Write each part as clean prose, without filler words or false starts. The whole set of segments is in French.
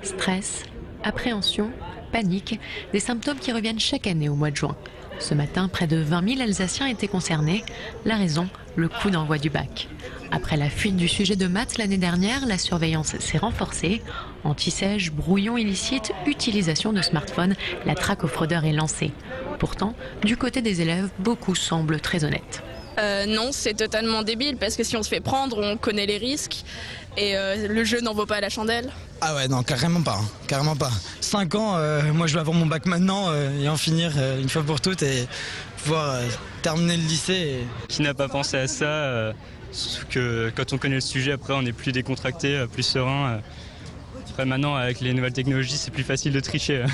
Stress, appréhension, panique, des symptômes qui reviennent chaque année au mois de juin. Ce matin, près de 20 000 Alsaciens étaient concernés. La raison, le coup d'envoi du bac. Après la fuite du sujet de maths l'année dernière, la surveillance s'est renforcée. Anti-sèche, brouillon illicite, utilisation de smartphones, la traque aux fraudeurs est lancée. Pourtant, du côté des élèves, beaucoup semblent très honnêtes. Non, c'est totalement débile parce que si on se fait prendre, on connaît les risques et le jeu n'en vaut pas la chandelle. Ah ouais, non, carrément pas, carrément pas. 5 ans, moi je vais avoir mon bac maintenant et en finir une fois pour toutes et pouvoir terminer le lycée. Qui n'a pas pensé à ça surtout que quand on connaît le sujet, après on est plus décontracté, plus serein. Après maintenant, avec les nouvelles technologies, c'est plus facile de tricher.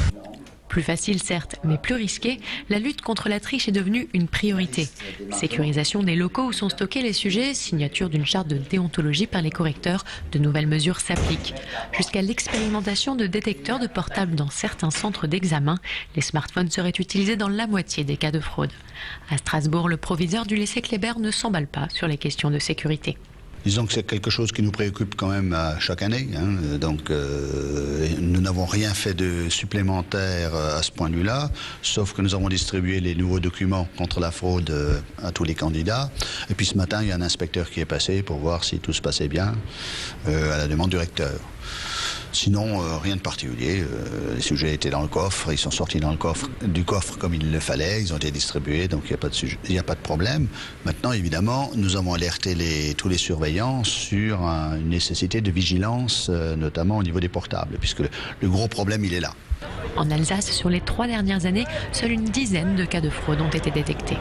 Plus facile certes, mais plus risqué, la lutte contre la triche est devenue une priorité. Sécurisation des locaux où sont stockés les sujets, signature d'une charte de déontologie par les correcteurs, de nouvelles mesures s'appliquent. Jusqu'à l'expérimentation de détecteurs de portables dans certains centres d'examen, les smartphones seraient utilisés dans la moitié des cas de fraude. À Strasbourg, le proviseur du lycée Kléber ne s'emballe pas sur les questions de sécurité. Disons que c'est quelque chose qui nous préoccupe quand même chaque année. Donc nous n'avons rien fait de supplémentaire à ce point de vue-là, sauf que nous avons distribué les nouveaux documents contre la fraude à tous les candidats. Et puis ce matin, il y a un inspecteur qui est passé pour voir si tout se passait bien à la demande du recteur. Sinon, rien de particulier. Les sujets étaient dans le coffre, ils sont sortis du coffre comme il le fallait, ils ont été distribués, donc il n'y a pas de problème. Maintenant, évidemment, nous avons alerté tous les surveillants sur une nécessité de vigilance, notamment au niveau des portables, puisque le gros problème, il est là. En Alsace, sur les 3 dernières années, seule une dizaine de cas de fraude ont été détectés.